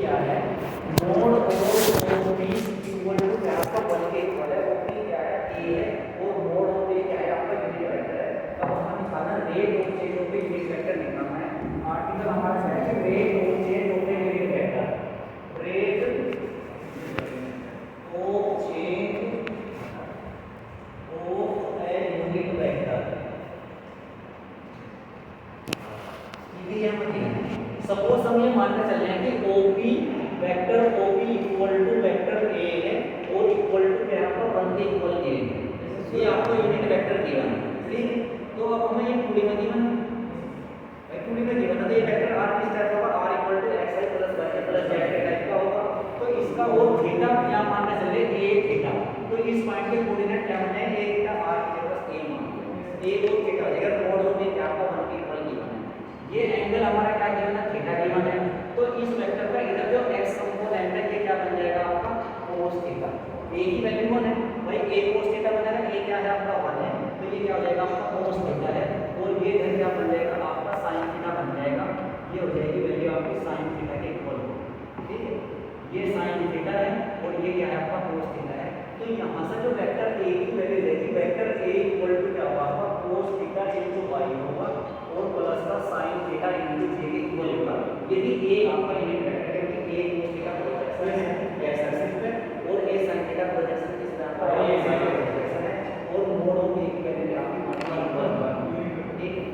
क्या है मोड और OP इक्वल टू क्या आपका 1 के इक्वल है। OP क्या है A है और मोड ऑफ A क्या है आपका यूनिट वेक्टर है। अब हमें निकालना rate of change of unit vector निकालना है। आर्टिकल हमारा है कि rate of change of unit vector, rate of change of a unit vector. ये हम सपोज हम ये मानकर चल रहे हैं कि OP vector OP equal to vector A है और इक्वल टू क्या आपका 1 के इक्वल A है। ये आपको यूनिट वेक्टर दिया है, ठीक है। तो अब हमें ये टू डी में गिवन है तो ये वेक्टर R किस टाइप का होगा, R equal to xi plus y plus z के टाइप का होगा। तो इसका और थीटा यहां मानना चले A थीटा, तो इस पॉइंट के कोऑर्डिनेट क्या बने A थीटा R के प्लस A मान A और थीटा हो जाएगा। मोड ऑफ A क्या आपका 1 के इक्वल गिवन है। ये एंगल हमारा क्या गिवन है, थीटा गिवन है। तो इस वेक्टर का इधर जो x कंपोनेंट है ये क्या बन जाएगा आपका cos थीटा। A की वैल्यू 1 है भाई, A cos थीटा बनेगा, A क्या है आपका 1 है, तो ये क्या हो जाएगा आपका cos थीटा है। और ये इधर क्या बन जाएगा आपका sin थीटा बन जाएगा। ये हो जाएगी वैल्यू आपकी sin थीटा के इक्वल, ठीक है। ये sin थीटा है और ये क्या है आपका cos थीटा है। तो यहां से जो वेक्टर A की वैल्यू देगी, वेक्टर A इक्वल टू क्या होगा आपका cos थीटा इनटू y होगा और प्लस का sin थीटा इनटू j के इक्वल होगा। यदि A आपका यूनिट वेक्टर है कि A cos थीटा प्रोजेक्शन है x एक्सिस पे और A sin थीटा प्रोजेक्शन किस तरह का है, y प्रोजेक्शन है। और मोड ऑफ A की वैल्यू आपकी 1, ठीक है।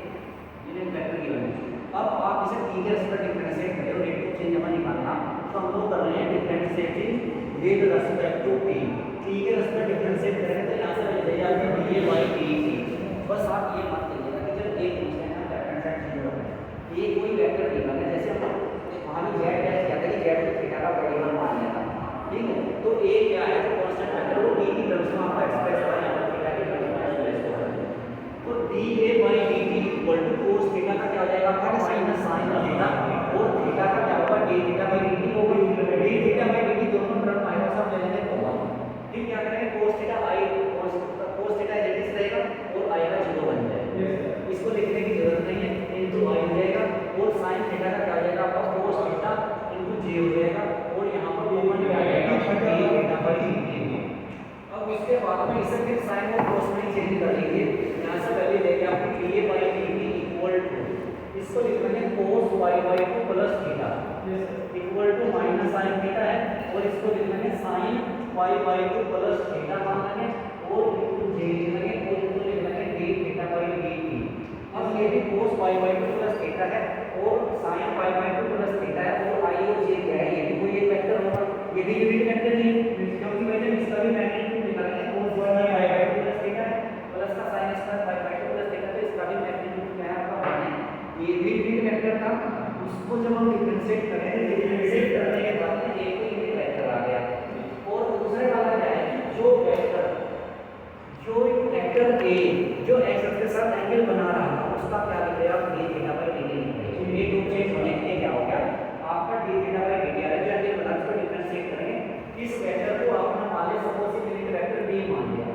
यूनिट वेक्टर गिवन है। अब आप इसे t के रेस्पेक्ट डिफरेंशिएट करें और रेट ऑफ चेंज हमें निकालना, तो हम लोग कर रहे हैं differentiating with respect to t। t के रेस्पेक्ट डिफरेंशिएट करेंगे तो यहां से मिल जाएगा dA/dt। बस आप ये मत कीजिएगा कि जब A पूछते हैं ना लेफ्ट हैंड साइड जीरो है, ये कोई वेक्टर गिवन है। जैसे हम वहां z डैश किया था कि z को थीटा का वेरिएबल मान लिया था, ठीक है। तो A क्या है जो कांस्टेंट वेक्टर वो d की टर्म्स में आपका एक्सप्रेस हुआ है, थीटा की टर्म्स में एक्सप्रेस हो रहा है। तो dA/dt equal to cos theta का क्या हो जाएगा आपका माइनस sin थीटा और थीटा का क्या होगा d थीटा/dt होगा। d थीटा/dt दोनों टर्म माइनस हम ले लेंगे तो ठीक, क्या करेंगे cos theta i cos theta as रहेगा और i का 0 बन जाएगा। इसको लिखने की जरूरत नहीं है, इनटू i हो जाएगा और sin थीटा का क्या हो जाएगा आपका cos थीटा इनटू j हो जाएगा और यहां पर कॉमन क्या आ जाएगा d थीटा/dt। अब उसके बाद में इसे फिर sin और cos में चेंज कर लीजिए। यहां से पहले लेके आपको dA/dt इक्वल टू इसको लिख लेंगे cos y/2 plus theta equal to minus sin theta है और इसको लिख लेंगे sin y/2 प्लस थीटा मान लेंगे और इनटू j लिख लेंगे और इसको लिख लेंगे d थीटा/dt। अब ये भी cos y/2 प्लस थीटा है और sin y/2 प्लस थीटा है और i और j क्या है, ये भी कोई एक वेक्टर होगा। ये भी यूनिट वेक्टर नहीं है क्योंकि मैंने इसका भी मैग्नीट्यूड निकाला है cos y/2 प्लस थीटा है प्लस का sin square y/2 plus theta, तो इसका भी मैग्नीट्यूड क्या है आपका 1 है। ये भी यूनिट वेक्टर था, उसको जब हम डिफरेंशिएट करें, डिफरेंशिएट करने के बाद में एक तो यूनिट वेक्टर आ गया और दूसरे वाला क्या है कि जो वेक्टर A जो x एक्सिस के साथ एंगल बना रहा था उसका क्या लिख रहे आप d थीटा/dt लिख रहे हैं। ये टू चेंज होने के लिए क्या हो गया आपका d थीटा/dt आ रहा है। जो एंगल बना उसको डिफरेंशिएट करेंगे। इस वेक्टर को आपने मान लिया सपोज कि यूनिट वेक्टर b मान लिया,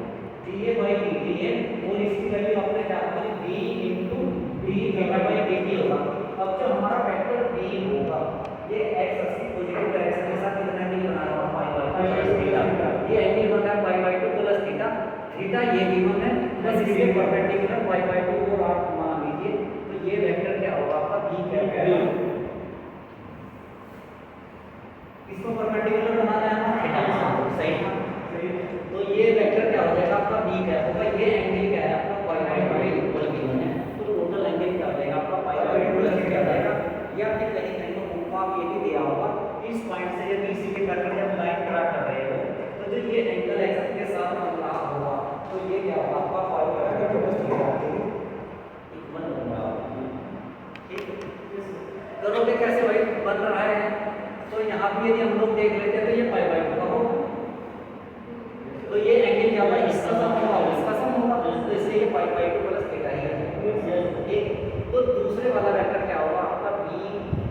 dA/dt है और इसकी वैल्यू आपने क्या मानी b इनटू d थीटा/dt होगा। अब जो हमारा वेक्टर b होगा ये x एक्सिस पॉजिटिव डायरेक्शन के साथ कितना एंगल बना रहा है y/2 थीटा। ये एंगल बन रहा है y/2 प्लस थीटा, थीटा ये गिवन है बस इसके परपेंडिकुलर y/2 को आप मान लीजिए। तो ये वेक्टर क्या होगा आपका b क्या है, इसको परपेंडिकुलर बनाना है हमें थीटा के साथ, सही है। तो ये वेक्टर क्या हो जाएगा आपका b क्या होगा, ये एंगल क्या है आपका y/2 इक्वल गिवन है। तो टोटल एंगल क्या हो जाएगा आपका y/2 प्लस थीटा आ जाएगा। या फिर कहीं कहीं को बुक में ये भी दिया होगा इस पॉइंट से जब BC के कट जब लाइन ड्रा कर रहे हो तो जो ये एंगल x के साथ बन रहा होगा तो ये क्या होगा आपका y/2 प्लस थीटा इक्वल होगा, ठीक है। करोगे कैसे भाई बन रहा है, तो यहाँ भी यदि हम लोग देख लेते हैं तो ये π/2 का होगा, तो ये एंगल क्या होगा इसका सम होगा इसका सम होगा, तो इसलिए ये π/2 प्लस थीटा ही है, ठीक। तो दूसरे वाला वेक्टर क्या होगा आपका b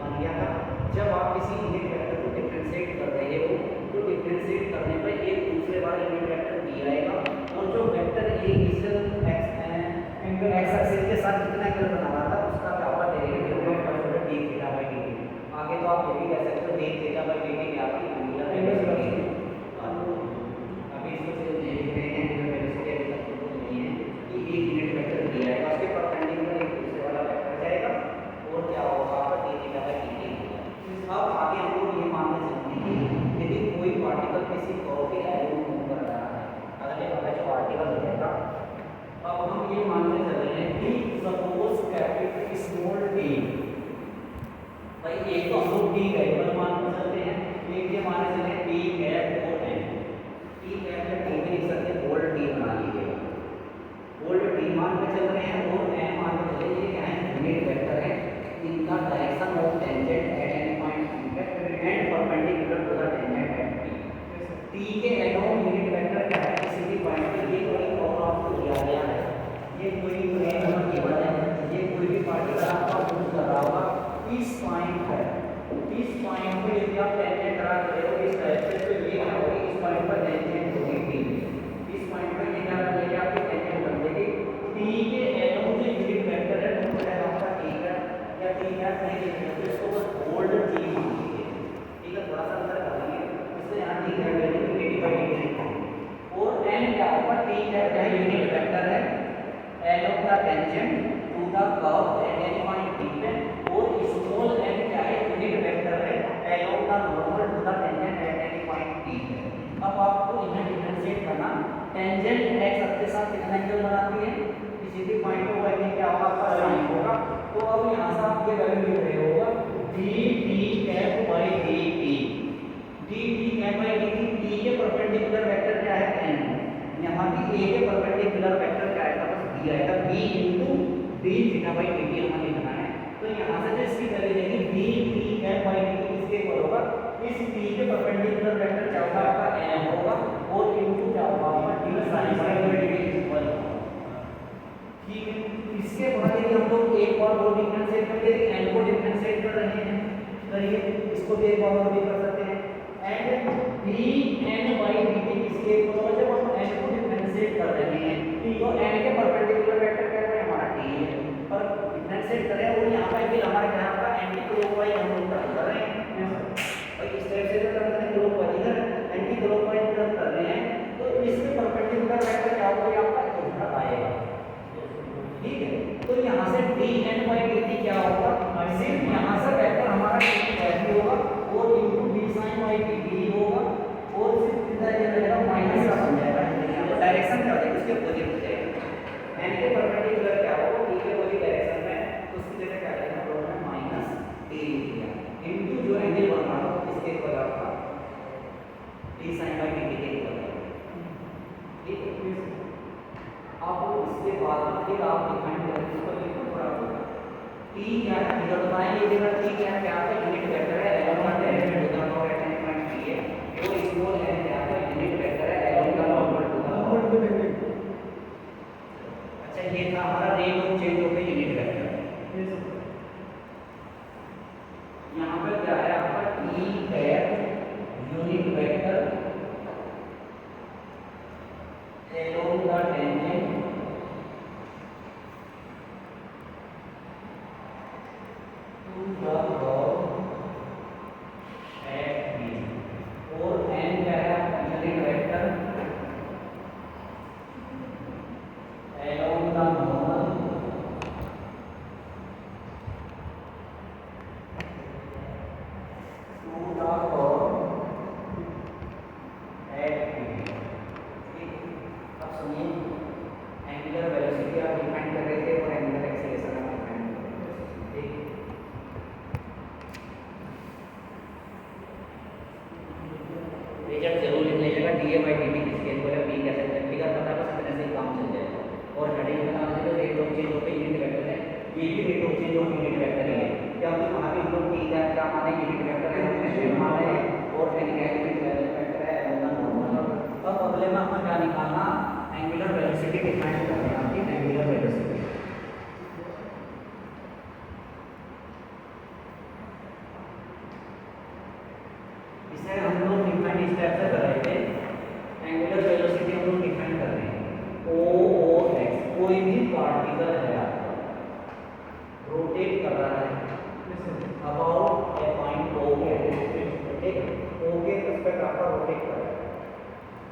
बन गया था। जब आप किसी यूनिट वेक्टर को डिफरेंशिएट कर रहे हो तो डिफरेंशिएट करने पर एक दूसरे वाला यूनिट वेक्टर b आएगा और जो वेक्टर a इस एंगल x एक्सिस के साथ कितना एंगल बना रहा था उसका क्या होगा डेरिवेटिव होगा d थीटा/dt। आगे तो आप ये भी कह सकते हो d थीटा/dt अब आगे हम लोग ये मान के चलेंगे कि यदि कोई पार्टिकल किसी कर्व के एरो मूव कर रहा है, अगर ये हमारा जो पार्टिकल हो जाएगा, अब हम ये मान के चल रहे हैं कि सपोज कैपिटल स्मॉल डी, भाई एक तो हम लोग डी वेरिएबल मान के चलते हैं, एक ये मान के चले डी कैप और एन, डी कैप में डी में लिख सकते हैं बोल्ड डी बना लीजिएगा, बोल्ड डी मान के चल रहे हैं और एन मान के चले, ये क्या है यूनिट वेक्टर है, इनका direction of tangent at any point and perpendicular to the tangent at T के अलोंग यूनिट वेक्टर क्या है, किसी भी पॉइंट पे ये कोई और आपको दिया गया है, ये कोई नंबर गिवन है, ये कोई भी पार्टिकल आपका मूव कर रहा होगा इस पॉइंट पर, इस पॉइंट पे यदि आप टेंजेंट ड्रा करें तो इस टाइप से, तो ये क्या होगी, इस पॉइंट पर टेंजेंट होगी टी, इस पॉइंट पर ये क्या बनेगी, आपकी टेंजेंट बन जाएगी टी के अलोंग जो यूनिट वेक्टर है वो है आपका टी है या टी है नहीं लिखना, तो इसको बस बोल्ड टी मान लीजिए, ठीक है, थोड़ा सा अंतर कर देंगे, इसलिए यहाँ टी है वैल्यू टी बाई टी लिखेंगे और एन क्या होगा, टी क्या है यूनिट वेक्टर है along the tangent to the curve at any point T पे, और स्मॉल एन क्या है यूनिट वेक्टर है along the normal to the tangent at any point T पे। अब आपको इन्हें डिफरेंशिएट करना, टेंजेंट एक्स अक्ष के साथ कितना एंगल बनाती है, किसी भी पॉइंट पे वो एंगल क्या होगा, आपका साइन होगा, तो अब यहाँ से आप ये वैल्यू लिख रहे होगा D T cap by D T, D T cap by D T, T के परपेंडिकुलर वेक्टर क्या है एन, यहाँ की ए के परपेंडिकुलर वेक्टर क्या आएगा, बस डी आएगा, B into D theta by D T हमें लिखना है, तो यहाँ से जो इसकी वैल्यू देगी D T cap by D T किसके इक्वल होगा, इस टी के परपेंडिकुलर वेक्टर क्या होगा, आपका एन होगा और इनटू क्या होगा, आपका D sine by D T equal होगा, ठीक है। इसके बाद यदि हम लोग एक और दो डिफरेंशिएट कर देते हैं, एन को डिफरेंशिएट कर रहे हैं, करिए इसको भी एक और भी कर सकते हैं, and D N by D T किसके इक्वल होगा, जब हम एन को डिफरेंशिएट कर रहे हैं तो एन के परपेंडिकुलर वेक्टर क्या है, हमारा टी है, पर डिफरेंशिएट करें और यहाँ पर भी हमारे क्या आपका एंटी क्लॉकवाइज हम लोग टर्न कर रहे हैं, और इस तरह से जो टर्न करें क्लॉकवाइज, इधर एंटी क्लॉकवाइज टर्न कर रहे हैं, तो इसके परपेंडिकुलर वेक्टर क्या होगा, आपका इधर आएगा, ठीक है। तो यहाँ से D N by D T क्या होगा, सिर्फ यहाँ से वेक्टर हमारा टी वैल्यू होगा और into D sine by D T होगा और सिर्फ कितना ये रहेगा माइनस का बन जाएगा, तो डायरेक्शन क्या हो जाएगी, उसके अपोजिट हो जाएगा, एन के परपेंडिकुलर क्या होगा, टी के अपोजिट डायरेक्शन में, तो उसकी जगह क्या लिखना पड़ेगा माइनस टी लिख दिया, इनटू जो एंगल बन रहा हो इसके इक्वल आपका D sine by D T के इक्वल है, ठीक है। अब इसके बाद फिर आप डिफाइन करें इसको लिखो थोड़ा होगा, टी क्या है, इधर बताएंगे इधर टी क्या है, क्या है यूनिट वेक्टर है along the tangent to the normal at any point T है, और स्मॉल एन क्या है यूनिट वेक्टर है along the normal to the tangent, अच्छा ये था हमारा rate of change of the unit vector, यहाँ पर क्या है आपका T cap unit vector along the tangent to the curve at B, और एन क्या है unit vector along the normal to the curve at B, ठीक। अब सुनिए, एंगुलर वेलोसिटी आप डिफाइन कर रहे थे और एंगुलर एक्सेलरेशन आप डिफाइन कर रहे थे, ठीक। रिजल्ट जरूर लिख लीजिएगा, D A by D T किसके इक्वल है, बी कैसे फिगर पता है, बस इतने से काम चल जाएगा, और हेडिंग बना दीजिए rate of change of unit vector है, ये भी rate of change of unit vector ही है, क्या हम वहाँ भी हम लोग टी क्या माने यूनिट वेक्टर है, हमने माने और एन का यूनिट वेक्टर है अलोंग द नॉर्मल। अब अगले में हमें क्या निकालना, एंगुलर वेलोसिटी डिफाइन करनी है आपकी, एंगुलर वेलोसिटी, इसे हम लोग डिफाइन इस टाइप से कर रहे थे, एंगुलर वेलोसिटी हम लोग डिफाइन कर रहे हैं ओ एक्स, कोई भी पार्टिकल है आपका रोटेट कर रहा है अबाउट ए पॉइंट ओ के, ठीक है, ओ के रिस्पेक्ट आपका रोटेट कर रहा है,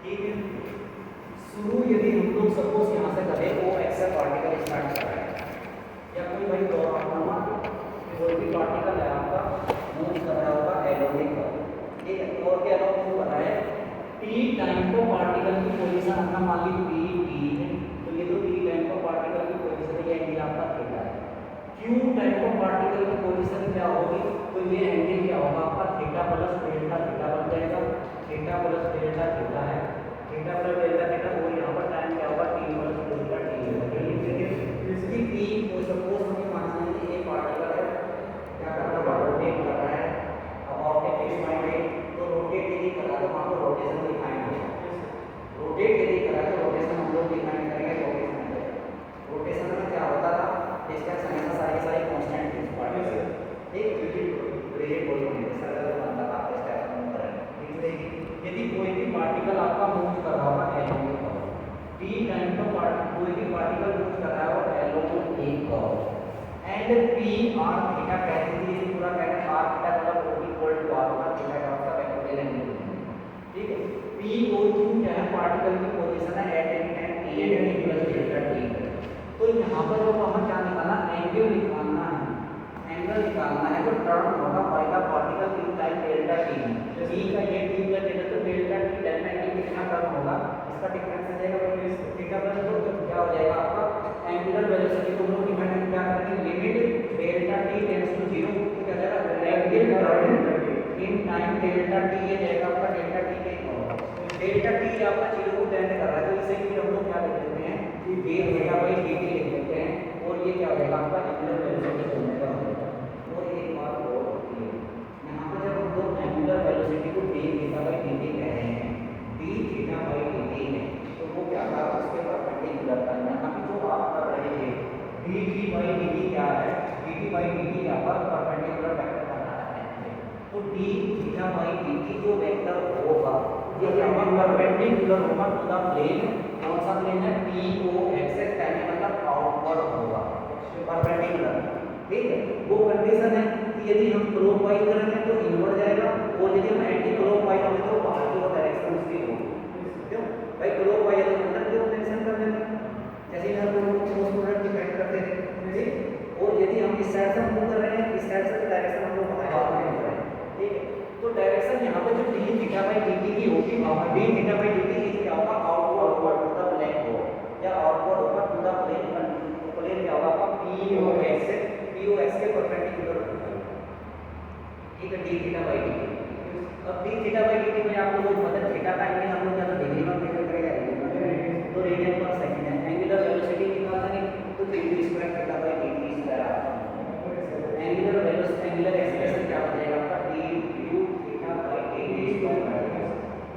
ठीक है। शुरू यदि हम लोग सपोज यहाँ से करें ओ एक्स से पार्टिकल स्टार्ट कर रहा है, या कोई भाई कोई भी पार्टिकल है आपका मूव कर रहा होगा और क्या लोग को पता है टी टाइम पर पार्टिकल की पोजीशन अपना मान ली टी है, तो ये तो टी टाइम पर पार्टिकल की पोजीशन ये एंगल आपका थीटा है। क्यू टाइम पर पार्टिकल की पोजीशन क्या होगी, तो ये एंगल क्या होगा आपका थीटा प्लस डेल्टा थीटा बन जाएगा। थीटा प्लस डेल्टा थीटा है, थीटा प्लस डेल्टा थीटा, और यहाँ पर टाइम क्या होगा टी प्लस डेल्टा टी होगा। इसकी टी को सपोज हमें मानना है कि ये पार्टिकल है क्या कर रहा है, रोटेट कर रहा है। अब आपने फिक्स माइंड है तो रोटेट यदि करा तो वहाँ पर रोटेशन डिफाइन होगा। रोटेट यदि करा तो रोटेशन हम लोग डिफाइन करेंगे। रोटेशन में क्या होता था, डिस्टेंस हमेशा सारी कांस्टेंट थी पार्टिकल, ठीक रिलेट बोल रहे हैं सर अगर बनता था आप स्टेप मूव करें। ठीक, यदि कोई भी पार्टिकल आपका मूव कर रहा होगा along A curve, T time पर कोई भी पार्टिकल मूव कर रहा है along A curve and P R theta कहते हैं, ये पूरा कहते हैं आर थीटा मतलब इक्वल टू आर होगा, थीटा का मतलब वेक्टर एंगल। ठीक है, पी और क्यू क्या है पार्टिकल की पोजीशन है at any time T and T plus delta T. तो यहाँ पर जो हमें क्या निकालना, एंगल निकालना है, एंगल निकालना है जो टर्न होगा by the particle in time delta T. T का ये टी प्लस डेल्टा तो डेल्टा टी डेल्टा टी कितना टर्न होगा, इसका डिफरेंस आ जाएगा थीटा प्लस तो क्या हो जाएगा आपका एंगुलर वेलोसिटी को हम लोग डिफाइन क्या करेंगे, limit delta T tends to 0 तो क्या जाएगा angle turn in time delta T ये जाएगा आपका डेल्टा टी के डेल्टा टी आपका 0 को टेंड कर रहा है, तो इसे भी हम लोग क्या लिख देते हैं d थीटा बाई dt लिख देते हैं, और ये क्या हो जाएगा आपका एंगुलर वेलोसिटी होने का हो जाएगा। और एक बात और होती है यहाँ पर जब हम लोग एंगुलर वेलोसिटी को d थीटा बाई dt कह रहे हैं, d थीटा बाई dt है तो वो क्या था उसके परपेंडिकुलर था। यहाँ पे जो आप कर रहे थे dt बाई dt क्या है, dt बाई dt यहाँ पर परपेंडिकुलर वेक्टर बना है, तो d थीटा बाई dt जो वेक्टर होगा ये यहाँ पर परपेंडिकुलर होगा टू द प्लेन। कौन सा प्लेन है, पी ओ एक्स यानी मतलब आउटवर्ड होगा परपेंडिकुलर। ठीक है, वो कंडीशन है कि यदि हम क्लॉकवाइज करेंगे तो इनवर्ड जाएगा, और यदि हम एंटी क्लॉकवाइज होंगे तो बाहर की ओर डायरेक्शन उसकी होगी। क्यों भाई, क्लॉकवाइज तो अंदर की ओर डायरेक्शन कर देंगे, जैसे इधर को ठोस प्रोडक्ट डिपेंड करते हैं। ठीक, और यदि हम इस साइड से मूव कर रहे हैं, इस साइड से डायरेक्शन हम लोग बाहर कर रहे हैं। ठीक है, तो डायरेक्शन यहाँ पे जो d थीटा बाई dt की होगी, d theta by dt is क्या होगा आउटवर्ड होगा टू द प्लेन हो, या आउटवर्ड होगा टू द प्लेन। प्लेन क्या होगा आपका p o x के परपेंडिकुलर होगा। ठीक है, d थीटा बाई dt। अब d थीटा बाई dt में आप लोगों को पता है थीटा का एंगल हम लोग ज्यादा डिग्री में मेजर करेगा, तो रेडियन पर सेकंड है। एंगुलर वेलोसिटी निकालना है तो d square theta by dt square आता है। एंगुलर वेलोसिटी एंगुलर एक्सप्रेशन क्या हो जाएगा आपका d theta by dt square.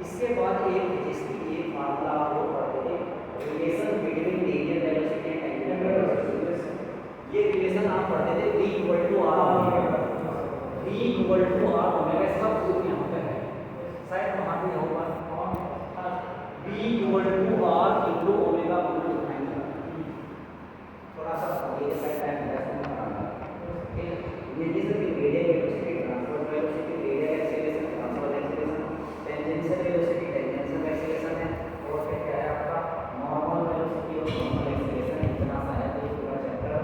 इसके बाद एक जिसकी एक मामला आप लोग पढ़ते थे relation between radial velocity and angular velocity. ये रिलेशन आप पढ़ते थे v equal to r omega, v equal to r omega, सब कुछ यहाँ पे है, शायद वहाँ पे होगा v equal to r into omega थोड़ा सा ये साइड टाइम है ये जैसे कि radial velocity transfer velocity radial acceleration transfer acceleration tangential velocity tangential acceleration है, और फिर क्या है आपका नॉर्मल वेलोसिटी और नॉर्मल एक्सीलरेशन। इतना सा है तो पूरा चैप्टर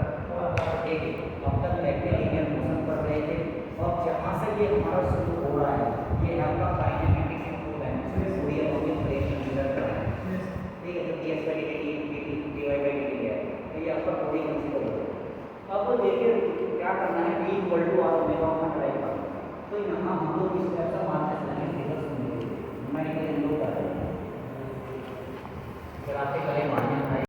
ठीक है। अब तक लीनियर मोशन पढ़ रहे थे, अब जहाँ से ये हमारा शुरू हो रहा है ये है आपका काइनेमेटिक्स इनटू डायनेमिक्स पूरी अपनी प्लेन कंसीडर कर रहे हैं। ठीक है, तो ds by dt dy by dt है, तो ये आपका पूरी कंसीडर हो। अब देखिए क्या करना है, v equal to r omega upon drive. तो यहाँ हम लोग इस टाइप का मान लेते हैं